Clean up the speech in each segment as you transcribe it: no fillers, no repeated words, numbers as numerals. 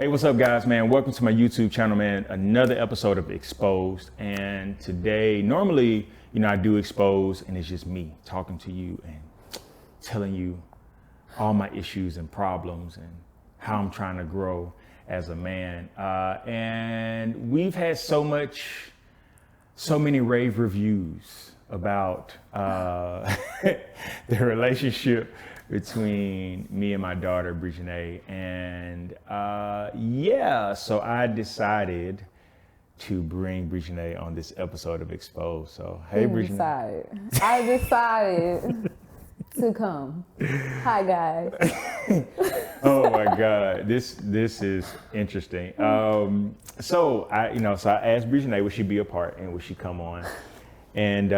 Hey, what's up, guys, man? Welcome to my YouTube channel, man. Another episode of Exposed. And today, normally, I do Expose, and it's just me talking to you and telling you all my issues and problems and how I'm trying to grow as a man. And we've had so many rave reviews about the relationship between me and my daughter, Brijanae. And so I decided to bring Brijanae on this episode of Exposed. So, hey, Brijanae. I decided to come. Hi, guys. Oh my God, this is interesting. So I asked Brijanae would she be a part and would she come on, and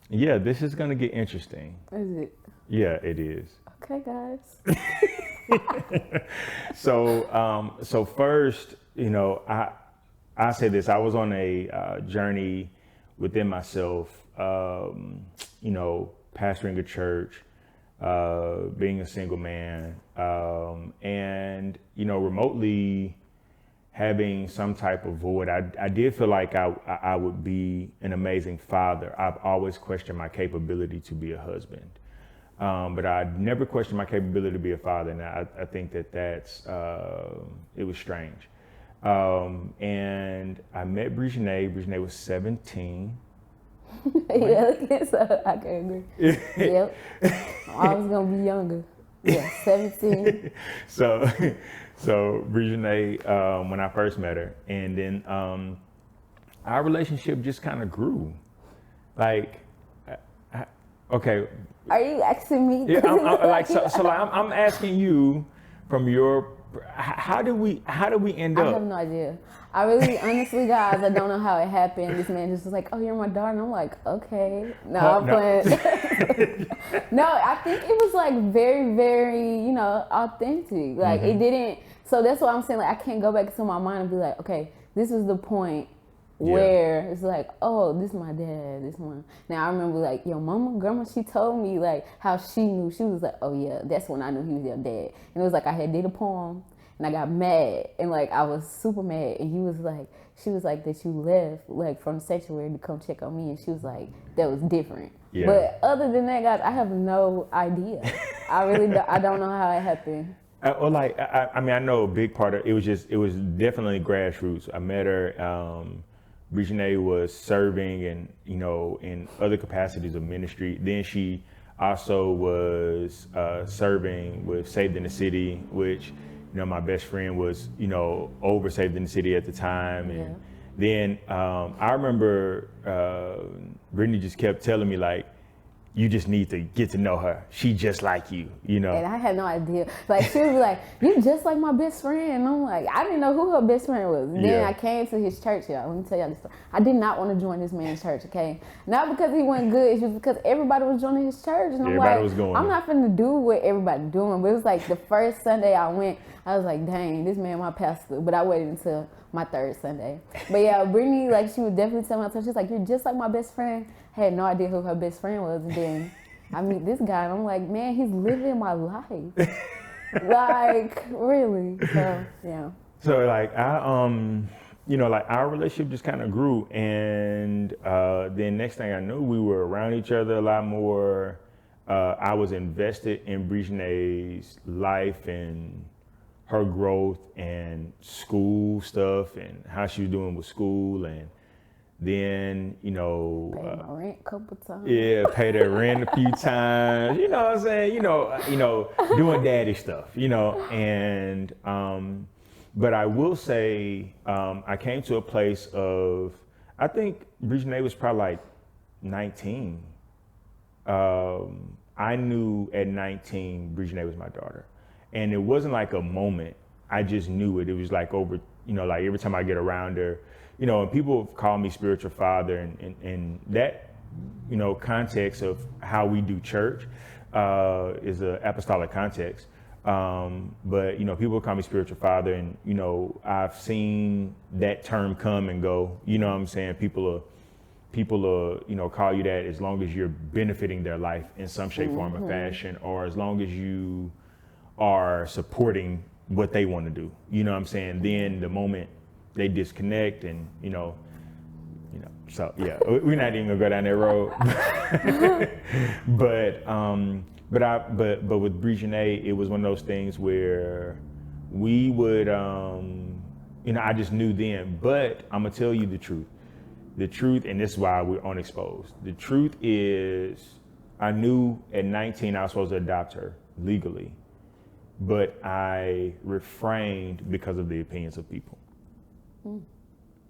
this is gonna get interesting. Is it? Yeah, it is. Okay, guys. So first, I say this. I was on a journey within myself. Pastoring a church, being a single man, and remotely having some type of void. I did feel like I would be an amazing father. I've always questioned my capability to be a husband. But I never questioned my capability to be a father. And I think that's, it was strange. And I met Brijanae. Brijanae was 17. Yeah, so I can agree. Yep. I was going to be younger. Yeah, 17. So Brijanae, when I first met her, and then our relationship just kind of grew. Like, okay. Are you asking me? Yeah, I'm asking you from your. How do we end up? I have no idea. I really, honestly, guys, I don't know how it happened. This man just was like, "Oh, you're my daughter," and I'm like, "Okay." No, I'm playing. No, I think it was like very, very, authentic. Like it didn't. So that's what I'm saying. Like I can't go back into my mind and be like, "Okay, this is the point." Where it's like, oh, this is my dad, this one. Now I remember like your grandma, she told me like how she knew. She was like, oh yeah, that's when I knew he was your dad. And it was like I had did a poem and I got mad and like I was super mad. And she was like that you left like from the sanctuary to come check on me. And she was like, that was different. Yeah. But other than that, guys, I have no idea. I don't know how it happened. I know a big part of it was definitely grassroots. I met her. Brijanae was serving and, in other capacities of ministry. Then she also was serving with Saved in the City, which, my best friend was, over Saved in the City at the time. And then I remember Brittany just kept telling me, like, you just need to get to know her. She just like you, And I had no idea. Like, she was like, you just like my best friend. And I'm like, I didn't know who her best friend was. And then I came to his church, y'all. Let me tell y'all this story. I did not want to join this man's church, okay? Not because he wasn't good. It's just because everybody was joining his church. And I'm not finna do what everybody doing. But it was like the first Sunday I went, I was like, dang, this man my pastor. But I waited until my third Sunday. But yeah, Brittany, like, she would definitely tell me, she's like, you're just like my best friend. I had no idea who her best friend was. And then I meet this guy and I'm like, man, he's living my life. Like, really. So, yeah. So like our relationship just kind of grew. And then next thing I knew, we were around each other a lot more. I was invested in Brijanae's life and her growth and school stuff and how she was doing with school. And then, paid my rent a couple times. Yeah, paid her rent a few times. You know what I'm saying? Doing daddy stuff, and but I will say I came to a place of, I think Brijanae was probably like 19. I knew at 19 Brijanae was my daughter. And it wasn't like a moment. I just knew it. It was like over, like every time I get around her, and people call me spiritual father and that, context of how we do church is an apostolic context. But, people call me spiritual father and, I've seen that term come and go, what I'm saying? People call you that as long as you're benefiting their life in some shape, form, or fashion, or as long as you are supporting what they want to do. You know what I'm saying? Then the moment they disconnect and, so yeah, we're not even gonna go down that road. but with Brijanae, it was one of those things where we would, I just knew then, but I'm gonna tell you the truth. The truth, and this is why we're unexposed. The truth is, I knew at 19 I was supposed to adopt her legally, but I refrained because of the opinions of people.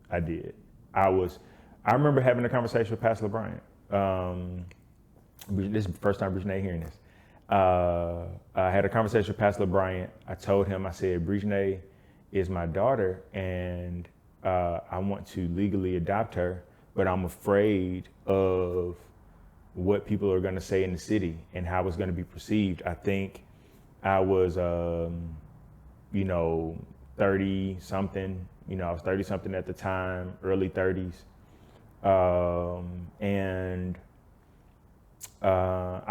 I did. I remember having a conversation with Pastor Bryant. This is the first time Brijanae hearing this. I had a conversation with Pastor Bryant. I told him, I said, Brijanae is my daughter, and I want to legally adopt her, but I'm afraid of what people are going to say in the city and how it's going to be perceived. I think I was, 30 something, I was 30 something at the time, early 30s. I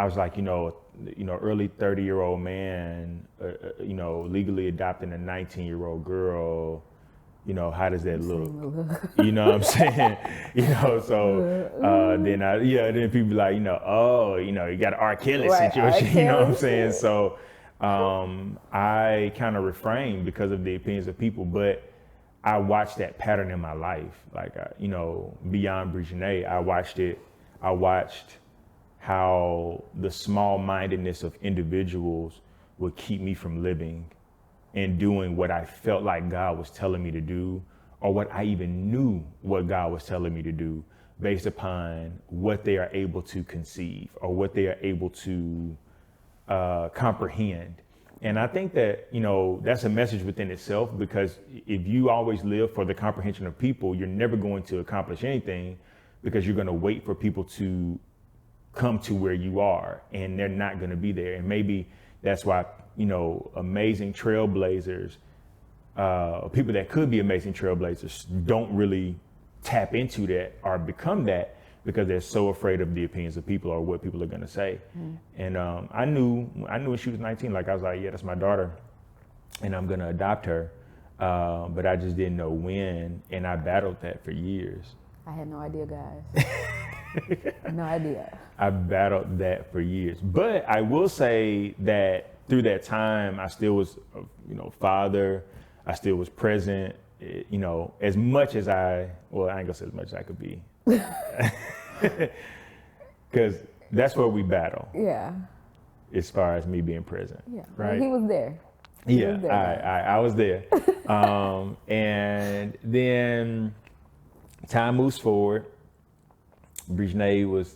was like, early 30-year-old man, legally adopting a 19-year-old girl, how does that look? You know what I'm saying? Then people be like, you got an R. Kelly situation, you know what I'm saying? So I kind of refrained because of the opinions of people, but I watched that pattern in my life. Like, beyond Brijanae, I watched how the small-mindedness of individuals would keep me from living and doing what I felt like God was telling me to do, or what I even knew what God was telling me to do, based upon what they are able to conceive or what they are able to comprehend. And I think that, that's a message within itself, because if you always live for the comprehension of people, you're never going to accomplish anything, because you're going to wait for people to come to where you are, and they're not going to be there. And maybe that's why, amazing trailblazers, people that could be amazing trailblazers, don't really tap into that or become that, because they're so afraid of the opinions of people or what people are going to say. And I knew when she was 19, like, I was like, yeah, that's my daughter, and I'm going to adopt her. But I just didn't know when, and I battled that for years. I had no idea, guys. No idea. I battled that for years. But I will say that through that time, I still was, father. I still was present, as much as I ain't gonna say as much as I could be. Because that's where we battle. Yeah. As far as me being present. Yeah. Right. Well, he was there. I was there. And then time moves forward. Brijanae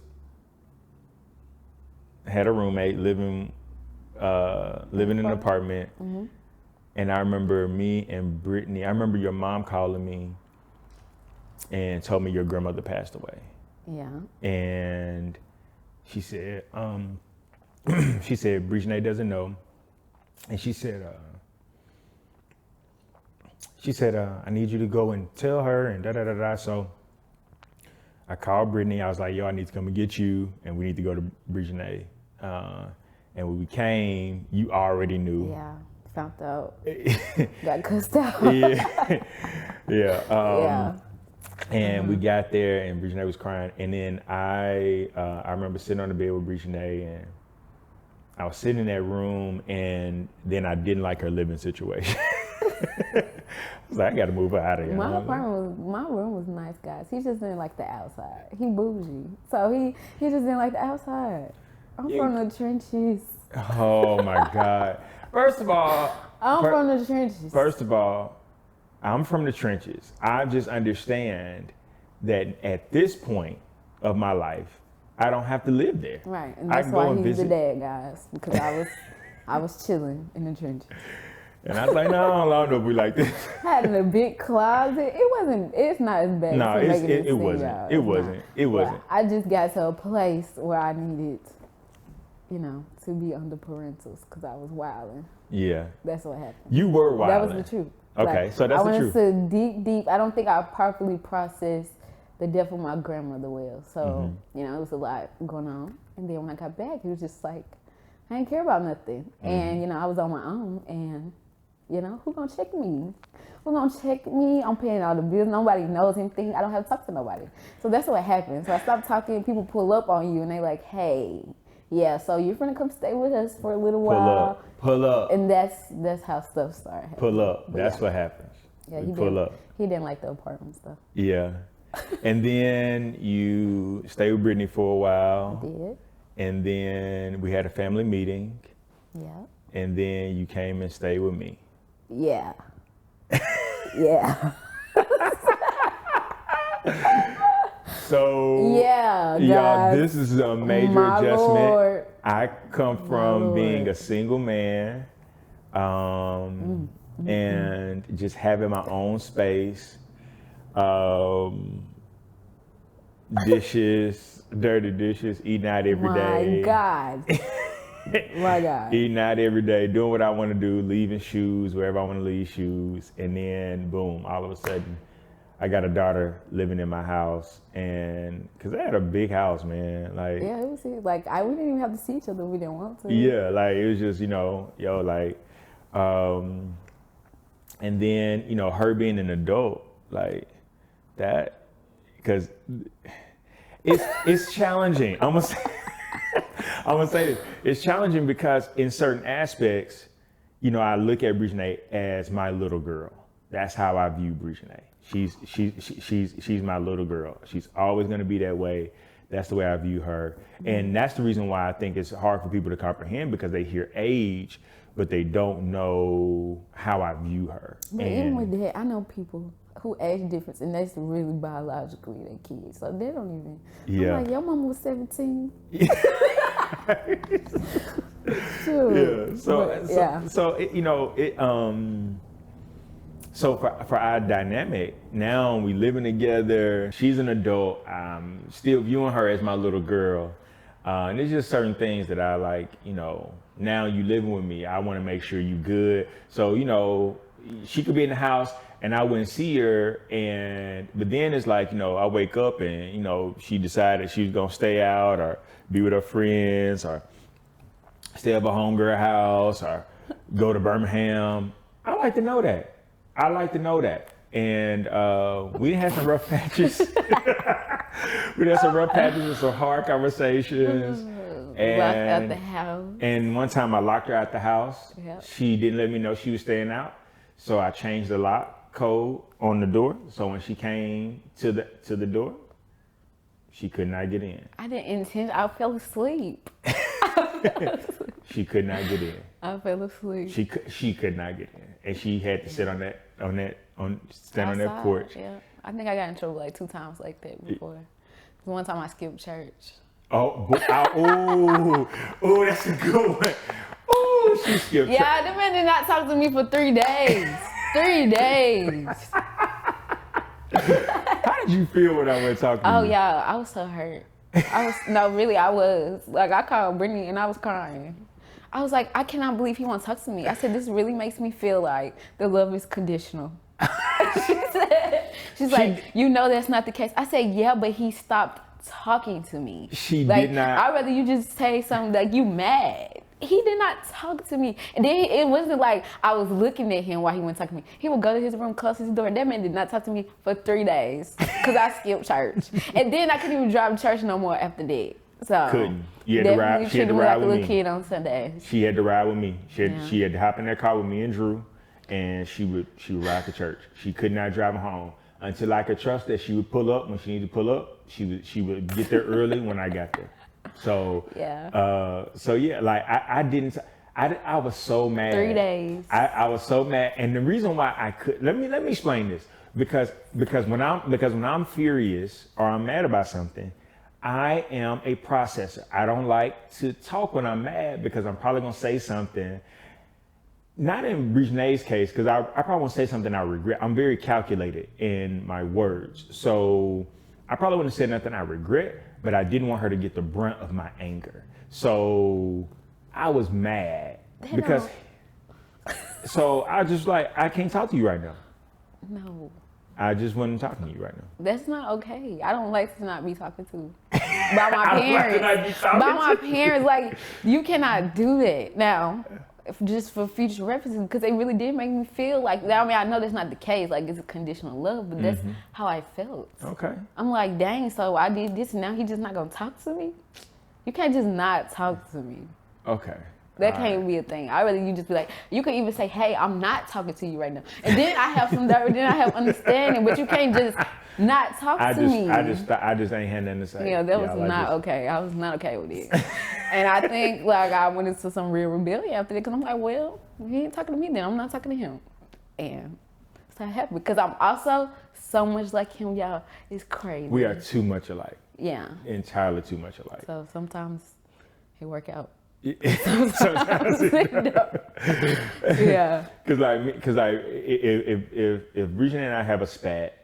had a roommate living in an apartment. Mm-hmm. And I remember me and Brittany, I remember your mom calling me and told me your grandmother passed away. Yeah. And she said, Brijanae doesn't know. And she said, I need you to go and tell her and da-da-da-da. So I called Brittany. I was like, yo, I need to come and get you, and we need to go to Brijanae. And when we came, you already knew. Yeah, found out. Got cussed out. Yeah. Yeah. And we got there, and Brijanae was crying. And then I remember sitting on the bed with Brijanae, and I was sitting in that room, and then I didn't like her living situation. I was like, I got to move her out of here. My room was nice, guys. He just didn't like the outside. He bougie, so he just didn't like the outside. I'm from the trenches. Oh my God! First of all, I'm from the trenches. First of all, I'm from the trenches. I just understand that at this point of my life, I don't have to live there. Right, and that's why he's the dad, guys, because I was chilling in the trenches. And I was like, no, I don't know if we like this. Had a big closet. It's not as bad. No, it wasn't. It wasn't. But I just got to a place where I needed, to be under parentals, because I was wilding. Yeah. That's what happened. You were wilding. That was the truth. Okay, so that's the truth. I went into deep. I don't think I properly processed the death of my grandmother well. So, it was a lot going on. And then when I got back, it was just like, I didn't care about nothing. And, I was on my own, and You know, who gonna check me? Who gonna check me? I'm paying all the bills. Nobody knows anything. I don't have to talk to nobody. So that's what happens. So I stopped talking. People pull up on you and they like, hey, yeah, so you're gonna come stay with us for a little while. Pull up. And that's how stuff started happening. Pull up. That's what happens. Yeah, he didn't like the apartment stuff. Yeah. And then you stayed with Brittany for a while. I did. And then we had a family meeting. Yeah. And then you came and stayed with me. Yeah. Yeah. So yeah, y'all, this is a major adjustment. Lord. I come from being a single man, and just having my own space, dishes, dirty dishes, eating out every day. My God. My God. Eating out every day, doing what I want to do, leaving shoes wherever I want to leave shoes, and then boom, all of a sudden, I got a daughter living in my house, and because I had a big house, man, like yeah, it was like we didn't even have to see each other. We didn't want to. Yeah, like it was just and then her being an adult like that, because it's challenging. I'm gonna say this. It's challenging because in certain aspects, I look at Brijanae as my little girl. That's how I view Brijanae. She's my little girl. She's always going to be that way. That's the way I view her. And that's the reason why I think it's hard for people to comprehend, because they hear age, but they don't know how I view her. But even with that, I know people who age difference, and that's really biologically their kids. So they don't even. Yeah. I'm like, your mama was 17. Sure. Yeah. So for our dynamic, now we living together, she's an adult, I'm still viewing her as my little girl. And there's just certain things that I like, now you living with me, I want to make sure you good. So, she could be in the house and I wouldn't see her, but then it's like, I wake up and, she decided she was going to stay out or be with her friends or stay at a homegirl house or go to Birmingham. I like to know that. And we didn't have some rough patches. We had some rough patches and some hard conversations. And locked out the house. And one time I locked her out the house. Yep. She didn't let me know she was staying out. So I changed the lock code on the door. So when she came to the door, she could not get in. I didn't intend. I fell asleep. She could not get in. I fell asleep. She could not get in, and she had to sit on that porch. Yeah, I think I got in trouble like 2 times like that before. One time I skipped church. Oh, that's a good one. Oh, she skipped church. Yeah, the man did not talk to me for 3 days. 3 days. How did you feel when I went talking to you? Oh yeah, I was so hurt. I was. Like, I called Brittany and I was crying. I was like, I cannot believe he wants to talk to me. I said, this really makes me feel like the love is conditional. She's like, that's not the case. I said, yeah, but he stopped talking to me. She did not. I'd rather you just say something like, you mad. He did not talk to me. And then it wasn't like I was looking at him while he went talking to me. He would go to his room, close his door. That man did not talk to me for 3 days because I skipped church. And then I couldn't even drive to church no more after that. So couldn't. You had to ride. She had to ride like with a little me. kid on Sundays. She had to ride with me. She had to hop in that car with me and Drew, and she would ride to church. She could not drive home until I could trust that she would pull up when she needed to pull up. She would get there early when I got there. So like I was so mad. 3 days. I was so mad, and the reason why I could let me explain this because when I'm furious or I'm mad about something, I am a processor. I don't like to talk when I'm mad because I'm probably gonna say something. Not in Brijanae's case, because I probably won't say something I regret. I'm very calculated in my words, so I probably wouldn't have said nothing I regret, but I didn't want her to get the brunt of my anger. So I was mad because. So I just I can't talk to you right now. No. I just wasn't talking to you right now. That's not okay. I don't like to not be talking to by my parents. By my parents, like, you cannot do that. Now, just for future references, because they really did make me feel like, I mean, I know that's not the case, like it's a conditional love, but that's how I felt. Okay. I'm like, dang, so I did this and now he just not gonna talk to me? You can't just not talk to me. Okay. That can't be a thing. I'd rather you just be like, you can even say, hey, I'm not talking to you right now. And then I have some nerve, then I have understanding, but you can't just not talk to me. I just ain't had nothing to say. Yeah, that was not okay. I was not okay with it. And I think like I went into some real rebellion after that, because I'm like, well, he ain't talking to me, then I'm not talking to him. And so happy because I'm also so much like him, y'all. It's crazy. We are too much alike. Yeah. Entirely too much alike. So sometimes it work out. Sometimes yeah. Because if Brijanae and I have a spat,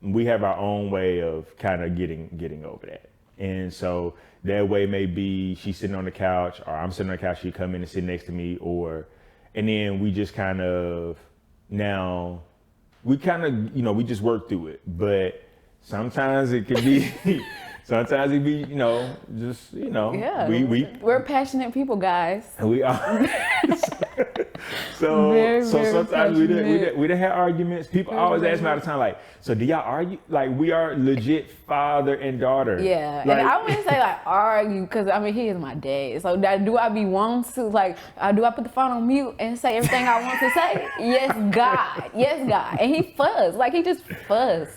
we have our own way of kind of getting over that. And so that way may be she's sitting on the couch, or I'm sitting on the couch, she come in and sit next to me, and then we just kind of we just work through it. But sometimes it can be sometimes it be, yeah. We're passionate people, guys. We are. So very sometimes we passionate. done had arguments. People always ask me all the time, like, so do y'all argue? Like, we are legit father and daughter. Yeah, like, and I wouldn't say like argue, because I mean he is my dad. So do I be wanting to like? Do I put the phone on mute and say everything I want to say? Yes, God. And he fuss, like he just fuss,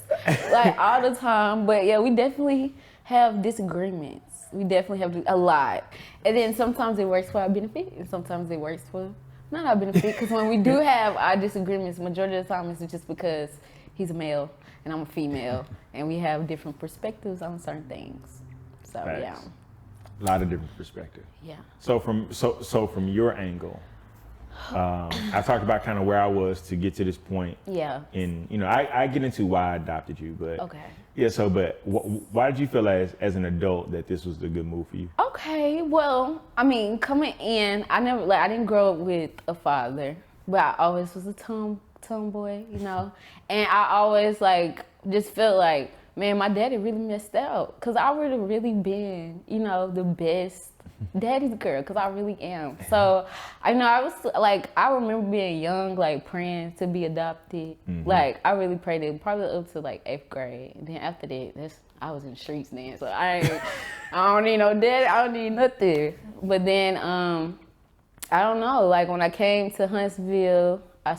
like all the time. But yeah, we definitely have disagreements. We definitely have a lot. And then sometimes it works for our benefit, and sometimes it works for not our benefit. Because when we do have our disagreements, majority of the time it's just because he's a male and I'm a female, and we have different perspectives on certain things. So Facts. yeah. A lot of different perspectives. Yeah. So from your angle, I talked about kind of where I was to get to this point. Yeah. And I get into why I adopted you, but Okay. Yeah. So, but why did you feel as an adult that this was a good move for you? Okay. Well, I mean, coming in, I didn't grow up with a father, but I always was a tomboy, and I always just felt like, man, my daddy really messed out, because I would have really been, the best daddy's girl, because I really am. So I was I remember being young, praying to be adopted. Mm-hmm. I really prayed it probably up to 8th grade. And then after that, I was in the streets then. So I don't need no daddy, I don't need nothing. But then I don't know, when I came to Huntsville, I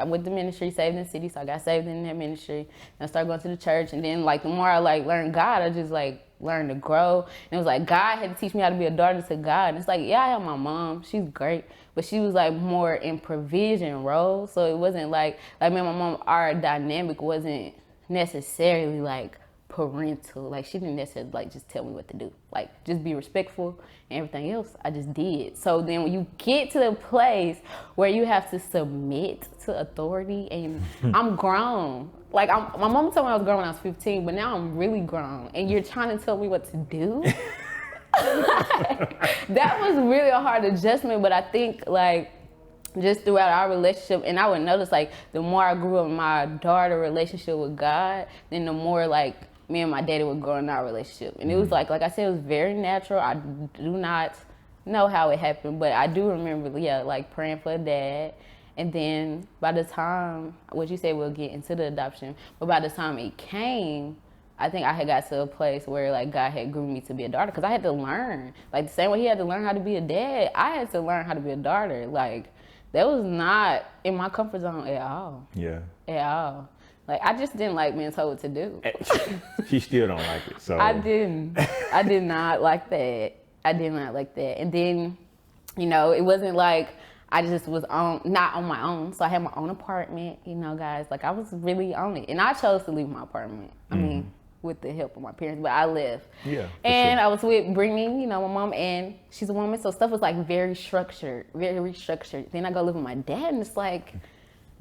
went to ministry, Saved in the City, so I got saved in that ministry. And I started going to the church, and then the more I learned God, I just learned to grow. And it was God had to teach me how to be a daughter to God. And it's yeah, I have my mom, she's great, but she was more in provision role. So it wasn't me and my mom, our dynamic wasn't necessarily parental. She didn't necessarily just tell me what to do. Just be respectful, and everything else I just did. So then when you get to the place where you have to submit to authority, and I'm grown. My mom told me I was grown when I was 15, but now I'm really grown, and you're trying to tell me what to do? That was really a hard adjustment, but I think just throughout our relationship, and I would notice the more I grew up in my daughter relationship with God, then the more me and my daddy would grow in our relationship. And it was like I said, it was very natural. I do not know how it happened, but I do remember, praying for a dad. And then by the time, what you said, we'll get into the adoption, but by the time it came, I think I had got to a place where God had groomed me to be a daughter, because I had to learn. The same way he had to learn how to be a dad, I had to learn how to be a daughter. That was not in my comfort zone at all. Yeah. At all. I just didn't like being told what to do. She still don't like it, so. I didn't. I did not like that. I did not like that. And then, it wasn't I just was not on my own. So I had my own apartment, guys. I was really on it. And I chose to leave my apartment. I mean, with the help of my parents, but I left. Yeah. And sure. I was with Brijanae, my mom, and she's a woman. So stuff was very structured, very structured. Then I go live with my dad, and it's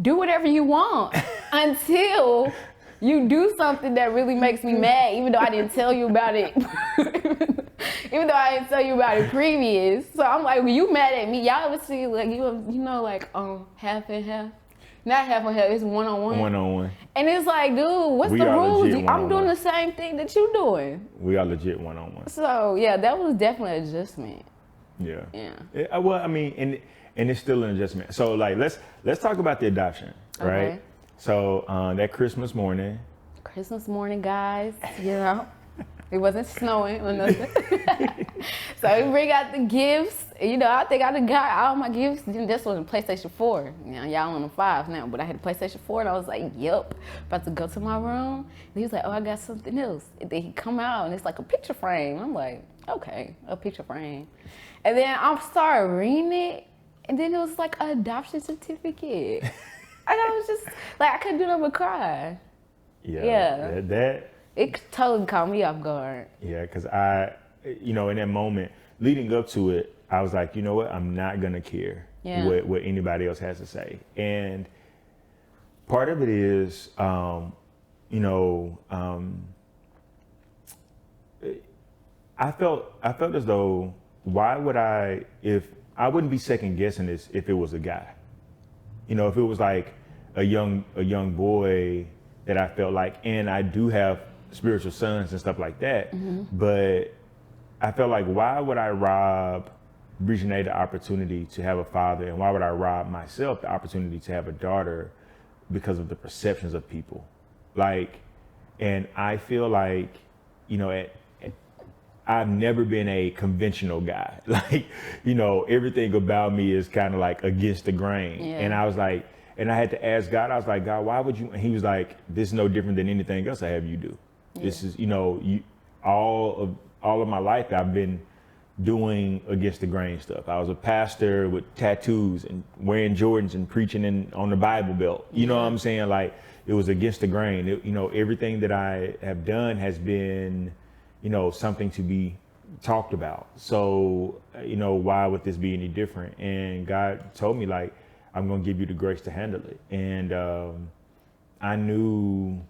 do whatever you want until you do something that really makes me mad, even though I didn't tell you about it. Even though I didn't tell you about it previous. So I'm well, you mad at me. Y'all ever see half and half? Not half and half, it's one-on-one. One-on-one. And it's dude, what's the rules? I'm doing the same thing that you doing. We are legit one-on-one. So yeah, that was definitely an adjustment. Yeah. Yeah. Well, I mean, and it's still an adjustment. So like, let's talk about the adoption, right? Okay. So that Christmas morning. Christmas morning, guys, you know, it wasn't snowing or nothing. So we bring out the gifts. You know, I think I done got all my gifts. This was a PlayStation 4. Now, y'all on the 5 now, but I had a PlayStation 4 and I was like, yep, about to go to my room. And he was like, oh, I got something else. And then he come out and it's like a picture frame. I'm like, okay, a picture frame. And then I started reading it and then it was like an adoption certificate. And I was just, like, I couldn't do nothing but cry. Yeah. That it totally caught me off guard. Yeah, because in that moment leading up to it, I was like, you know what? I'm not going to care what anybody else has to say. And part of it is, I felt as though, why would I wouldn't be second guessing this if it was a guy. You know, if it was like a young boy that I felt like, and I do have spiritual sons and stuff like that, but I felt like, why would I rob Brijanae the opportunity to have a father, and why would I rob myself the opportunity to have a daughter because of the perceptions of people? Like, and I feel like, I've never been a conventional guy. Like, everything about me is kind of like against the grain. Yeah. And I was like, and I had to ask God, I was like, God, why would you? And he was like, this is no different than anything else I have you do. Yeah. This is, all of my life I've been doing against the grain stuff. I was a pastor with tattoos and wearing Jordans and preaching on the Bible Belt. You know what I'm saying? Like, it was against the grain. Everything that I have done has been, something to be talked about. So, why would this be any different? And God told me, like, I'm going to give you the grace to handle it. And I knew,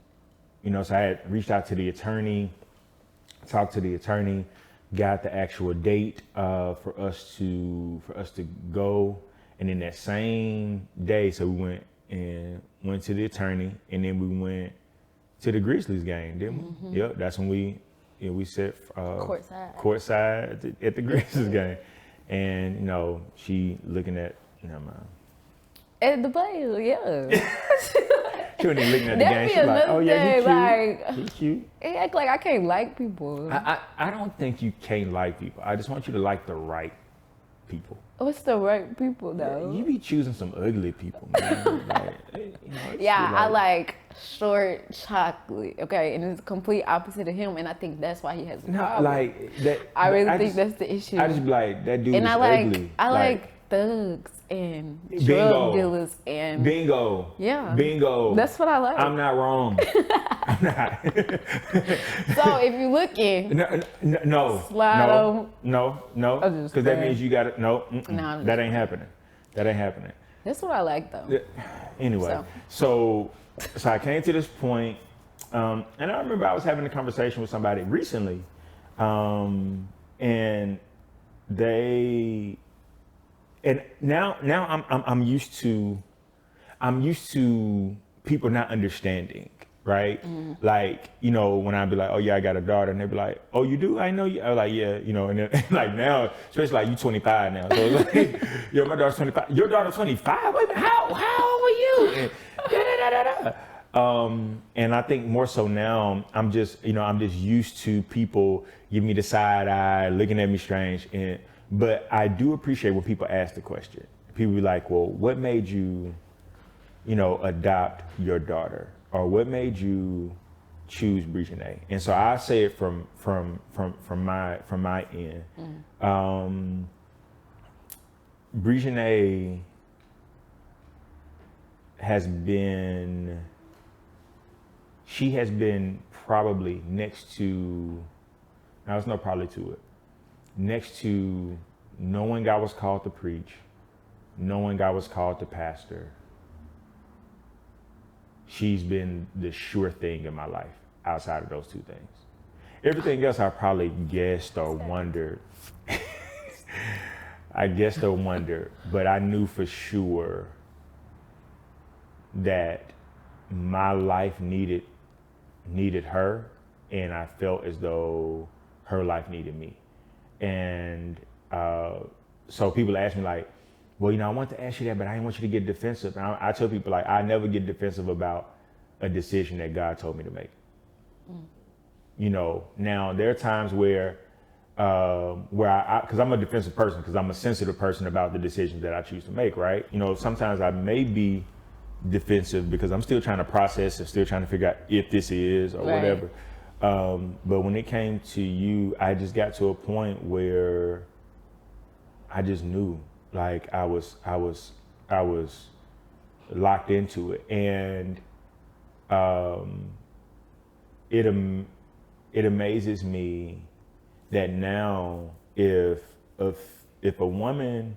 so I had reached out to the attorney, talked to the attorney, got the actual date for us to go. And then that same day, so we went to the attorney, and then we went to the Grizzlies game, didn't we? Yep, that's when we sat courtside at the Grizzlies game. And, she looking at, At the play, yeah. She wasn't even looking at the game. She's like, oh yeah, he's cute. It act like I can't like people. I don't think you can't like people. I just want you to like the right people. What's the right people though? You be choosing some ugly people, man. I like short chocolate. Okay, and it's the complete opposite of him, and I think that's why he has a problem. Like that. I really think that's the issue. I just be like, that dude and is ugly. I like thugs and drug dealers and bingo. Yeah. Bingo. That's what I like. I'm not wrong. I'm not. So if you're looking, no, slide on. No, because that means you got to. No, that ain't happening. That ain't happening. That's what I like though. Anyway, so I came to this point, and I remember I was having a conversation with somebody recently, and they. And now I'm used to people not understanding, right? Like, when I'd be like, oh yeah, I got a daughter, and they'd be like, oh, you do? I know you. I was like, yeah, and then, like now, especially like you 25 now, so it's like, yo, my daughter's 25. Your daughter's 25? Wait a minute, how old are you? And I think more so now, I'm just used to people giving me the side eye, looking at me strange, but I do appreciate when people ask the question. People be like, well, what made you, adopt your daughter? Or what made you choose Brijanae? And so I say it from my end. Brijanae has been probably next to, there's no probably to it, next to knowing I was called to preach, knowing I was called to pastor. She's been the sure thing in my life outside of those two things. Everything else I probably guessed or wondered. But I knew for sure that my life needed her, and I felt as though her life needed me. And so people ask me like, well, I want to ask you that, but I didn't want you to get defensive. And I tell people like, I never get defensive about a decision that God told me to make. Now there are times where because I'm a defensive person, because I'm a sensitive person about the decisions that I choose to make, right? Sometimes I may be defensive because I'm still trying to process and still trying to figure out if this is or whatever. But when it came to you, I just got to a point where I just knew, like I was locked into it, and it amazes me that now if a woman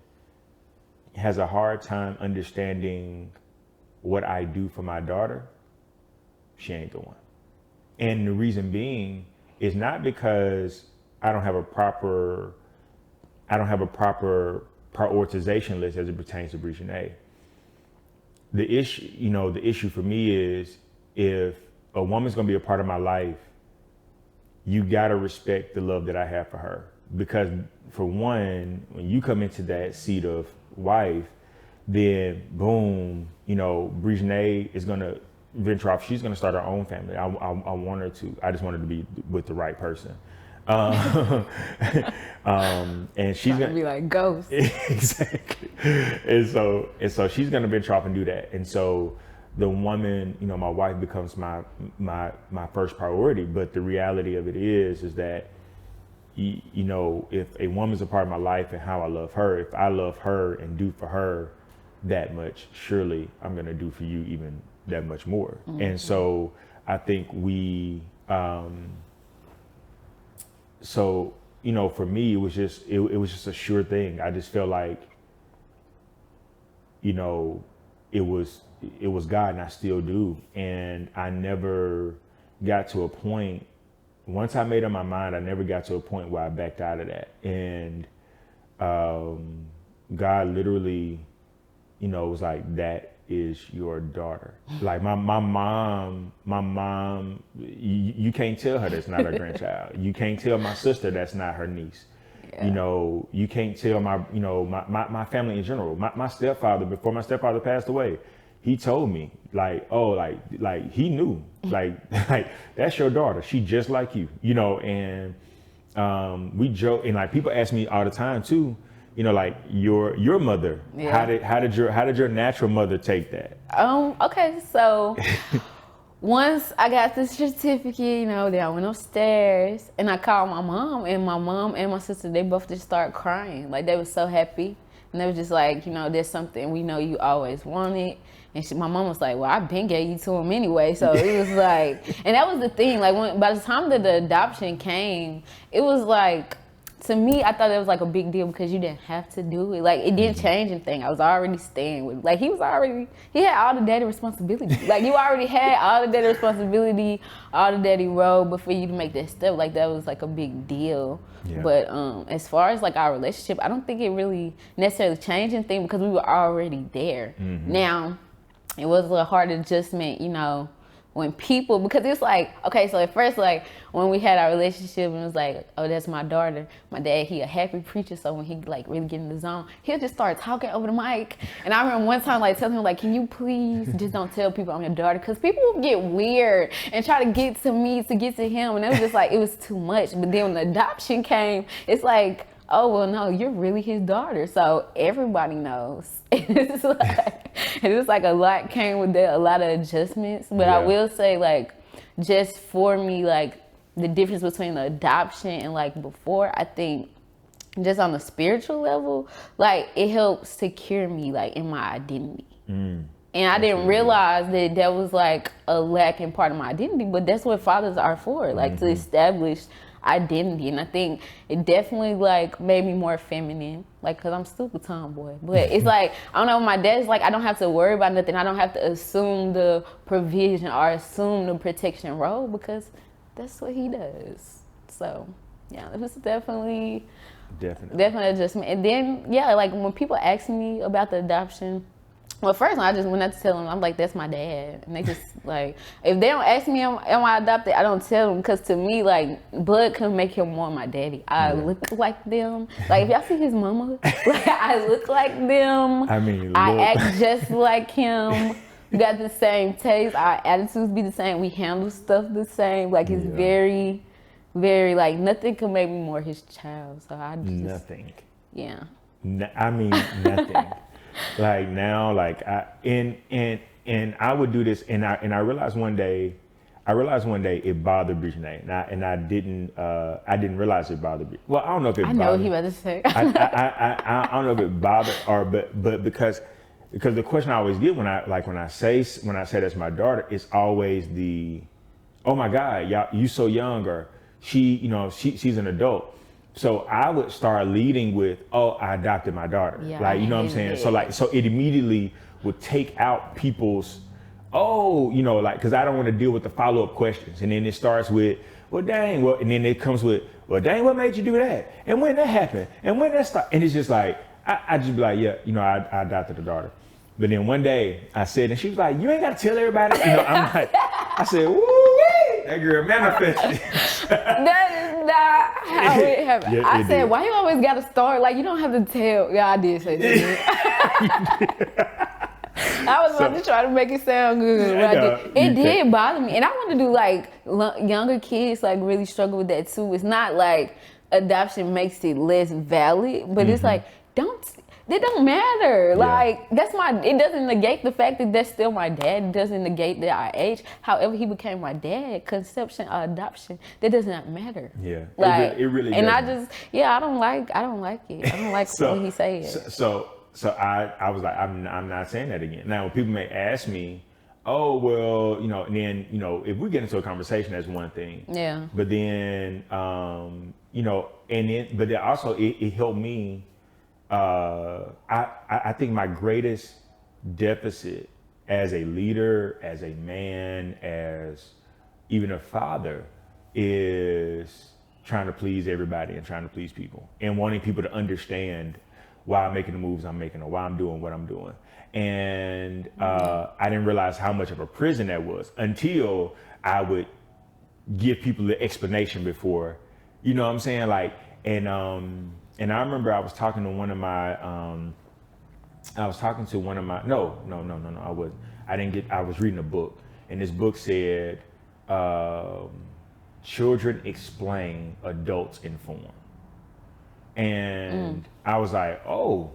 has a hard time understanding what I do for my daughter, she ain't the one. And the reason being is not because I don't have a proper prioritization list as it pertains to Brijanae. The issue for me is, if a woman's gonna be a part of my life, you gotta respect the love that I have for her. Because for one, when you come into that seat of wife, then boom, Brijanae is gonna venture off. She's gonna start her own family. I want her to. I just want her to be with the right person. And she's gonna be like ghost. Exactly. And so she's gonna venture off and do that. And so the woman, my wife becomes my first priority. But the reality of it is that, if a woman's a part of my life and how I love her, if I love her and do for her that much, surely I'm going to do for you even that much more. Mm-hmm. And so I think for me, it was just a sure thing. I just felt like, it was God, and I still do. And I never got to a point, once I made up my mind, I never got to a point where I backed out of that. And God literally, was like, that is your daughter. Like my mom, you can't tell her that's not her grandchild. You can't tell my sister that's not her niece. Yeah. You can't tell my family in general. My stepfather, before my stepfather passed away, he told me like he knew like that's your daughter. She just like you, and we joke, and like people ask me all the time too, like your mother, yeah. how did your natural mother take that? Okay, so once I got the certificate, then I went upstairs and I called my mom and my sister, they both just started crying. Like they were so happy. And they were just like, there's something we know you always wanted. And my mom was like, well, I been gave you to him anyway. So it was like, and that was the thing. Like by the time that the adoption came, it was like, to me, I thought it was like a big deal because you didn't have to do it. Like it didn't change anything. I was already staying with, like he had all the daddy responsibility. Like you already had all the daddy responsibility, all the daddy role, but for you to make that step, like that was like a big deal. Yeah. But as far as like our relationship, I don't think it really necessarily changed anything because we were already there. Mm-hmm. Now, it was a little hard adjustment, when people, because it's like, okay, so at first, like when we had our relationship and it was like, oh, that's my daughter. My dad, he a happy preacher, so when he like really get in the zone, he'll just start talking over the mic. And I remember one time like telling him like, can you please just don't tell people I'm your daughter? Because people will get weird and try to get to me to get to him. And it was just like, it was too much. But then when the adoption came, it's like, oh, well, no, you're really his daughter. So everybody knows. It's like a lot came with that, a lot of adjustments. But yeah. I will say, like, just for me, like, the difference between the adoption and, like, before, I think just on the spiritual level, like, it helped secure me, like, in my identity. And I didn't realize that was, like, a lacking part of my identity. But that's what fathers are for, like, to establish identity. And I think it definitely like made me more feminine, like because I'm still a tomboy, but it's like I don't know, my dad's like I don't have to worry about nothing. I don't have to assume the provision or assume the protection role because that's what he does. So yeah, it was definitely adjustment. And then like when people ask me about the adoption, Well, first I just went up to tell them, I'm like, that's my dad. And they just like, if they don't ask me, am I adopted? I don't tell them, because to me, like, blood couldn't make him more my daddy. I look like them. Like, if y'all see his mama, like, I look like them. I mean, I act just like him. We got the same taste. Our attitudes be the same. We handle stuff the same. Like, it's very, very, like, nothing can make me more his child. So I just. Nothing. Yeah. I mean, nothing. Like now, like and I would do this, and I realized one day it bothered Brijanae, and I didn't realize it bothered me. Well, I don't know if it bothered. I know what he about to say. I don't know if it bothered or but because the question I always get when I say that's my daughter, it's always the, oh my God, y'all, you so young, or she's an adult. So I would start leading with, oh, I adopted my daughter. Yeah, like, you know what I'm saying? So it immediately would take out people's, because I don't want to deal with the follow-up questions. And then it starts with, well, dang, and then it comes with, well, dang, what made you do that? And when that happened? And when that started? And it's just like, I just be like, yeah, I adopted a daughter. But then one day I said, and she was like, you ain't got to tell everybody. I'm like, I said, woo, that girl manifested. That is not how it happened. Yeah, I said, did. why you always got to start? Like, you don't have to tell. Yeah, I did say that. I was about to try to make it sound good. It did bother me. And I want to do, like, younger kids, like, really struggle with that, too. It's not like adoption makes it less valid, but it's like, it don't matter. Yeah. Like, it doesn't negate the fact that that's still my dad. It doesn't negate that our age. However, he became my dad, conception or adoption, that does not matter. Yeah. Like, it really and doesn't. I don't like it. I don't like what he said. So I was like, I'm not saying that again. Now, when people may ask me, oh, well, and then, if we get into a conversation, that's one thing. Yeah. But then, but then also it helped me. I think my greatest deficit as a leader, as a man, as even a father, is trying to please everybody and trying to please people and wanting people to understand why I'm making the moves I'm making or why I'm doing what I'm doing. And I didn't realize how much of a prison that was until I would give people the explanation before, you know what I'm saying? Like, and I remember I was talking to one of my, I was reading a book, and this book said, children explain, adults inform. And I was like, oh,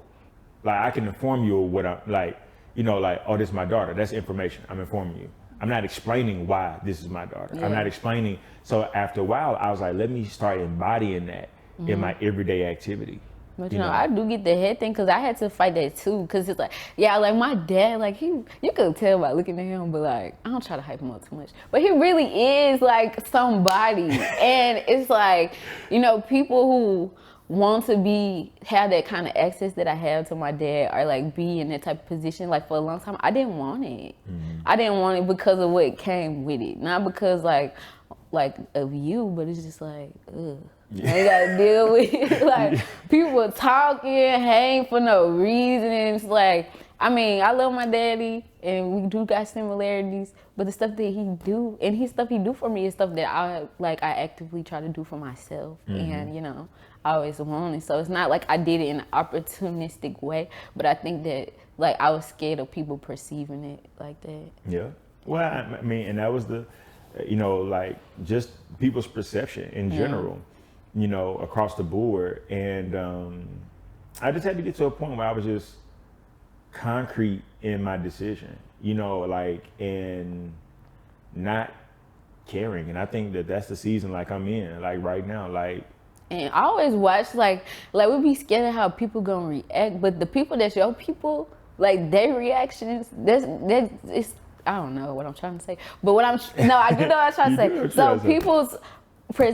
like I can inform you of what I'm like, oh, this is my daughter. That's information. I'm informing you. I'm not explaining why this is my daughter. Yeah. I'm not explaining. So after a while, I was like, let me start embodying that in my everyday activity. But I do get the head thing, because I had to fight that too. Because it's like, yeah, like my dad, like you could tell by looking at him, but like, I don't try to hype him up too much. But he really is like somebody. And it's like, people who want to have that kind of access that I have to my dad, or like be in that type of position, like for a long time, I didn't want it. I didn't want it because of what came with it. Not because like of you, but it's just like, ugh. Yeah. I gotta deal with it. Like, people talking, hang for no reason. And it's like, I mean, I love my daddy and we do got similarities, but the stuff that he do, and his stuff he do for me is stuff that I actively try to do for myself. And, I always wanted. So it's not like I did it in an opportunistic way, but I think that like I was scared of people perceiving it like that. Yeah. Well, I mean, and that was the, like just people's perception in general. Across the board. And I just had to get to a point where I was just concrete in my decision, and not caring. And I think that that's the season like I'm in, like right now, like. And I always watch, like we be scared of how people gonna react, but the people that's your people, like their reactions, it's, I don't know what I'm trying to say, but I do know what I'm trying to say. So people's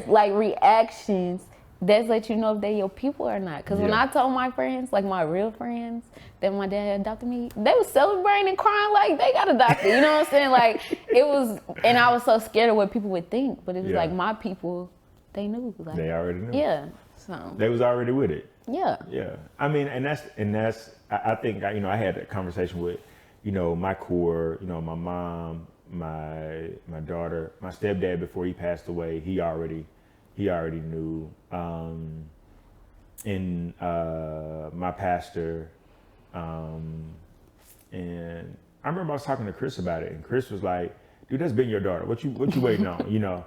like reactions, that's let you know if they your people or not. Because when I told my friends, like my real friends, that my dad adopted me, they was celebrating and crying like they got adopted. You know what I'm saying? Like it was, and I was so scared of what people would think. But it was like my people, they knew. Like, they already knew. Yeah. So they was already with it. Yeah. Yeah. I mean, and that's I think I had a conversation with my core, my mom, my daughter, my stepdad, before he passed away, he already knew. And my pastor, and I remember I was talking to Chris about it, and Chris was like, "Dude, that's been your daughter. What you waiting on?"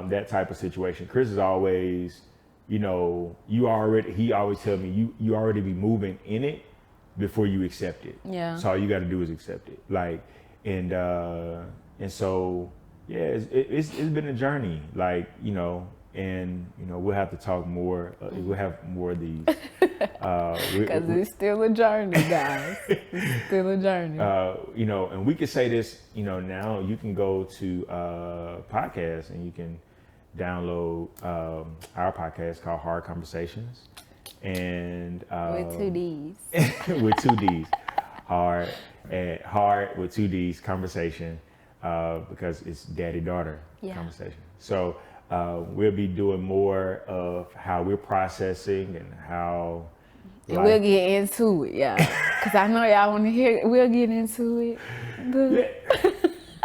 That type of situation. Chris is always, he always tell me, you already be moving in it before you accept it. Yeah. So all you got to do is accept it. Like, and so yeah, it's been a journey. Like, and we'll have to talk more. We'll have more of these. Because it's still a journey, guys. It's still a journey. And we could say this. Now you can go to podcasts and you can download our podcast called Hard Conversations, and with 2 D's. with 2 D's, hard with 2 D's conversation, because it's daddy-daughter conversation. So we'll be doing more of how we're processing and how. And we'll get into it, because I know y'all want to hear it. We'll get into it.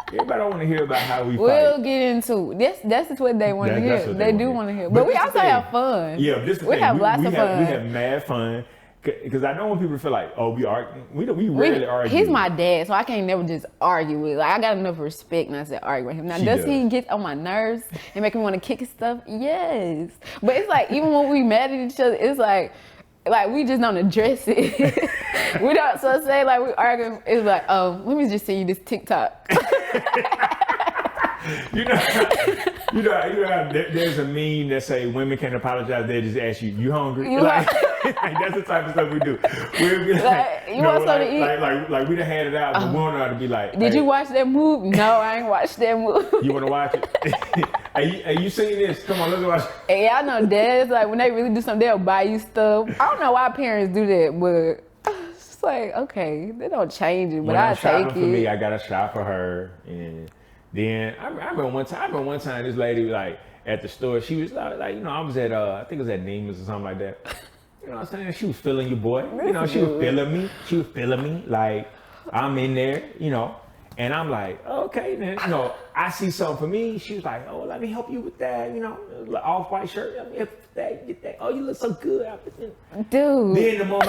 Everybody don't want to hear about how we We'll fight. get into it. That's just what they want to hear. They do want to hear. But we also have fun. Yeah, this is the we thing. have lots of fun. We have mad fun. Because I know when people feel like, oh, we argue. We rarely argue. He's my dad, so I can't never just argue with. Like, I got enough respect not to argue with him. Now, does he get on my nerves and make me want to kick his stuff? Yes. But it's like, even when we mad at each other, it's like we just don't address it. We don't. So say like we argue, it's like, oh, let me just send you this TikTok. You know how there's a meme that say women can't apologize. They just ask you hungry? Like, that's the type of stuff we do. We'll be like, you want something to eat? Like we done had it out, but we don't know how to be like. Did you watch that movie? No, I ain't watched that movie. You want to watch it? Hey, you seen this? Come on, let's watch it. And y'all know dads, like when they really do something, they'll buy you stuff. I don't know why parents do that, but it's just like, okay, they don't change it, but I take it. For me, I got a shop for her, and then I remember one time this lady like at the store, she was like I was at I think it was at Neiman's or something like that. You know what I'm saying? She was feeling your boy. She was feeling me. She was feeling me. Like I'm in there, and I'm like, oh, okay, then I see something for me. She was like, oh, let me help you with that, off-white shirt. Let me help you with that, get that. Oh, you look so good. Dude. Then the moment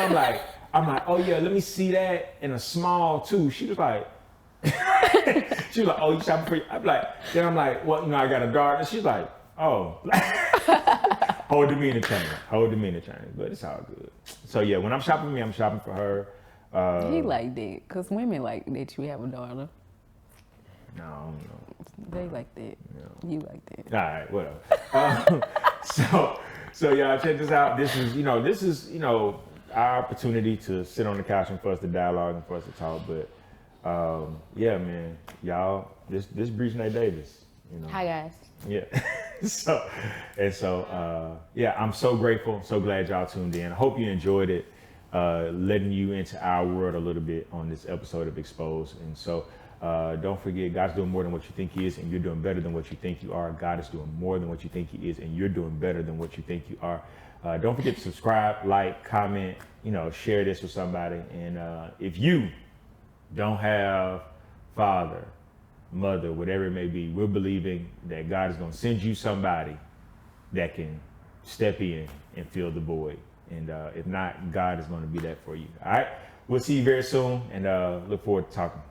I'm like, oh yeah, let me see that in a small too. She was like, oh, you shopping for you? I'm like, well, I got a daughter. She's like, oh, hold the meaning change, but it's all good. So yeah, when I'm shopping for me, I'm shopping for her. He like that, because women like that you have a daughter. No, I don't know. They like that. No. You like that. All right, whatever. So y'all check this out. This is our opportunity to sit on the couch and for us to dialogue and for us to talk. But yeah, man, y'all, this Brijanae Davis. Hi guys. Yeah. So yeah, I'm so grateful, so glad y'all tuned in. I hope you enjoyed it, letting you into our world a little bit on this episode of Exposed. And so don't forget, God's doing more than what you think he is, and you're doing better than what you think you are. God is doing more than what you think he is, and you're doing better than what you think you are. Don't forget to subscribe, like, comment, share this with somebody. And if you don't have father, mother, whatever it may be, we're believing that God is going to send you somebody that can step in and fill the void. And if not, God is going to be that for you. All right. We'll see you very soon, and look forward to talking.